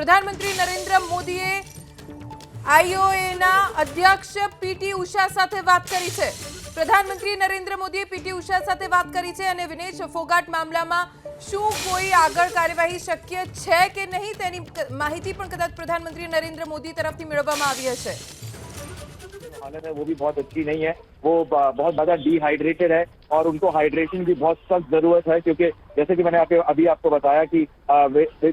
પ્રધાનમંત્રી નરેન્દ્ર મોદીએ આઈઓએના અધ્યક્ષ પીટી ઉષા સાથે વાત કરી છે। પ્રધાનમંત્રી નરેન્દ્ર મોદીએ પીટી ઉષા સાથે વાત કરી છે અને વિનેશ ફોગાટ મામલામાં શું કોઈ આગળ કાર્યવાહી શક્ય છે કે નહીં તેની માહિતી પણ કદાચ પ્રધાનમંત્રી નરેન્દ્ર મોદી તરફથી મેળવવામાં આવી હશે। हालत है वो भी बहुत अच्छी नहीं है, वो बहुत ज्यादा डिहाइड्रेटेड है और उनको हाइड्रेशन की बहुत सख्त जरूरत है, क्योंकि जैसे कि मैंने अभी आपको बताया कि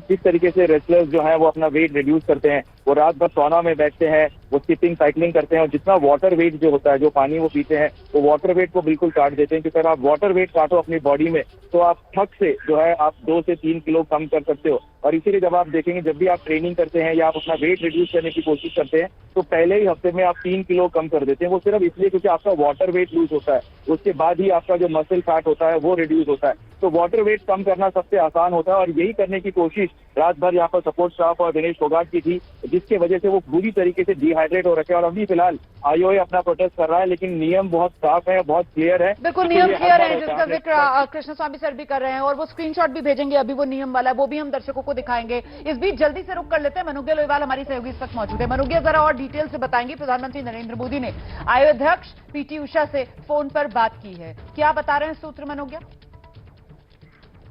किस तरीके से रेसलर्स जो है वो अपना वेट रिड्यूस करते हैं। वो रात भर सौना में बैठते हैं, वो स्किपिंग साइकिलिंग करते हैं और जितना वाटर वेट जो होता है, जो पानी वो पीते हैं, वो वाटर वेट को बिल्कुल काट देते हैं। क्योंकि अगर आप वाटर वेट काटो अपनी बॉडी में तो आप थक से जो है आप 2 से 3 किलो कम कर सकते हो। और इसीलिए जब आप देखेंगे, जब भी आप ट्रेनिंग करते हैं या आप अपना वेट रिड्यूस करने की कोशिश करते हैं तो पहले ही हफ्ते में आप 3 किलो कम कर देते हैं। वो सिर्फ इसलिए क्योंकि आपका वाटर वेट लूज होता है, उसके बाद ही आपका जो मसल फैट होता है वो रिड्यूस होता है। तो वाटर वेट कम करना सबसे आसान होता है और यही करने की कोशिश रात भर यहाँ पर सपोर्ट स्टाफ और विनेश फोगाट की थी, जिसके वजह से वो पूरी तरीके से डिहाइड्रेट हो रखे हैं। और अभी फिलहाल आईओए अपना प्रोटेस्ट कर रहा है, लेकिन नियम बहुत साफ है, बहुत क्लियर है। बिल्कुल नियम क्लियर है, जिसका जिक्र कृष्णस्वामी सर भी कर रहे हैं और वो स्क्रीनशॉट भी भेजेंगे अभी वो नियम वाला, वो भी हम दर्शकों को दिखाएंगे। इस बीच जल्दी से रुक कर लेते हैं, मनुग्या लोईवाल हमारी सहयोगी इस वक्त मौजूद है। मनुग्या, जरा और डिटेल से बताएंगे, प्रधानमंत्री नरेंद्र मोदी ने आईओए अध्यक्ष पीटी उषा से फोन पर बात की है, क्या बता रहे हैं सूत्र मनुग्या?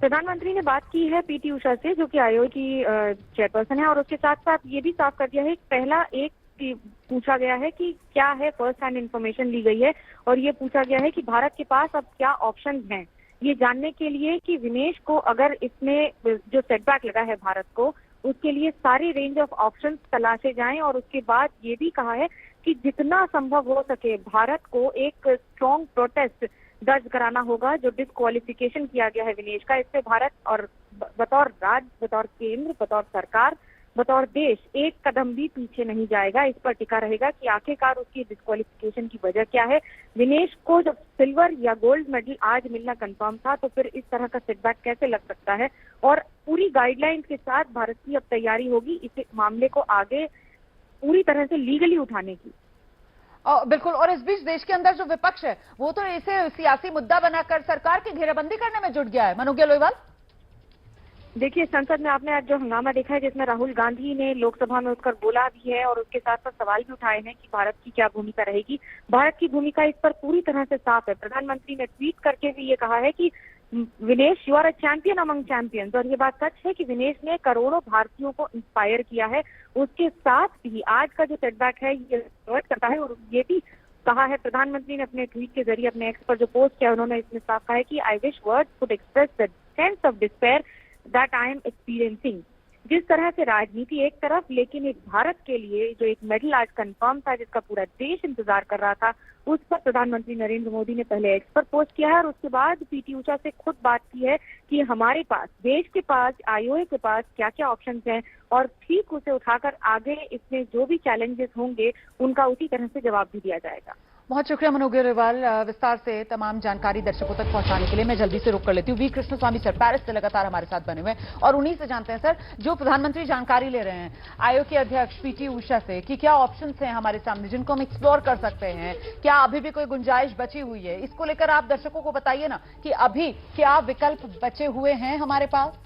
प्रधानमंत्री ने बात की है पीटी उषा से, जो कि आईओए की चेयरपर्सन है, और उसके साथ साथ ये भी साफ कर दिया है पहला पूछा गया है कि क्या है, फर्स्ट हैंड इन्फॉर्मेशन ली गई है और ये पूछा गया है कि भारत के पास अब क्या ऑप्शन हैं, ये जानने के लिए कि विनेश को अगर इसमें जो सेटबैक लगा है भारत को, उसके लिए सारी रेंज ऑफ ऑप्शंस तलाशे जाएं। और उसके बाद ये भी कहा है कि जितना संभव हो सके भारत को एक स्ट्रॉन्ग प्रोटेस्ट दर्ज कराना होगा। जो डिस्क्वालिफिकेशन किया गया है विनेश का, इससे भारत और बतौर राज्य, बतौर केंद्र, बतौर सरकार, बतौर देश एक कदम भी पीछे नहीं जाएगा। इस पर टिका रहेगा कि आखिरकार उसकी डिस्क्वालिफिकेशन की वजह क्या है। विनेश को जब सिल्वर या गोल्ड मेडल आज मिलना कंफर्म था, तो फिर इस तरह का सेटबैक कैसे लग सकता है। और पूरी गाइडलाइंस के साथ भारत की अब तैयारी होगी इस मामले को आगे पूरी तरह से लीगली उठाने की। बिल्कुल, और इस बीच देश के अंदर जो विपक्ष है वो तो इसे सियासी मुद्दा बनाकर सरकार की घेराबंदी करने में जुट गया है। मनुग्या लोईवाल, देखिए, संसद में आपने आज जो हंगामा देखा है, जिसमें राहुल गांधी ने लोकसभा में उठकर बोला भी है और उसके साथ साथ सवाल भी उठाए हैं कि भारत की क्या भूमिका रहेगी। भारत की भूमिका इस पर पूरी तरह से साफ है। प्रधानमंत्री ने ट्वीट करके भी ये कहा है कि Vinesh, you are a champion among champions. और ये बात सच है कि विनेश ने करोड़ों भारतीयों को इंस्पायर किया है। उसके साथ भी आज का जो सेटबैक है ये रिवर्ट करता है। और ये भी कहा है प्रधानमंत्री ने अपने ट्वीट के जरिए, अपने एक्स पर जो पोस्ट किया, उन्होंने इसमें साफ कहा है कि I wish words could express the sense of despair that I am experiencing. जिस तरह से राजनीति एक तरफ, लेकिन एक भारत के लिए जो एक मेडल आज कंफर्म था, जिसका पूरा देश इंतजार कर रहा था, उस पर प्रधानमंत्री नरेंद्र मोदी ने पहले एक्स पर पोस्ट किया है और उसके बाद पीटी उषा से खुद बात की है कि हमारे पास, देश के पास, आईओए के पास क्या क्या ऑप्शंस हैं और ठीक उसे उठाकर आगे इसमें जो भी चैलेंजेस होंगे उनका उसी तरह से जवाब भी दिया जाएगा। बहुत शुक्रिया मनुग्या लोईवाल, विस्तार से तमाम जानकारी दर्शकों तक पहुंचाने के लिए। मैं जल्दी से रुक कर लेती हूँ। वी कृष्णस्वामी सर पेरिस से लगातार हमारे साथ बने हुए हैं और उन्हीं से जानते हैं सर, जो प्रधानमंत्री जानकारी ले रहे हैं आयोग के अध्यक्ष पीटी उषा से कि क्या ऑप्शंस हैं हमारे सामने जिनको हम एक्सप्लोर कर सकते हैं, क्या अभी भी कोई गुंजाइश बची हुई है, इसको लेकर आप दर्शकों को बताइए ना कि अभी क्या विकल्प बचे हुए हैं हमारे पास।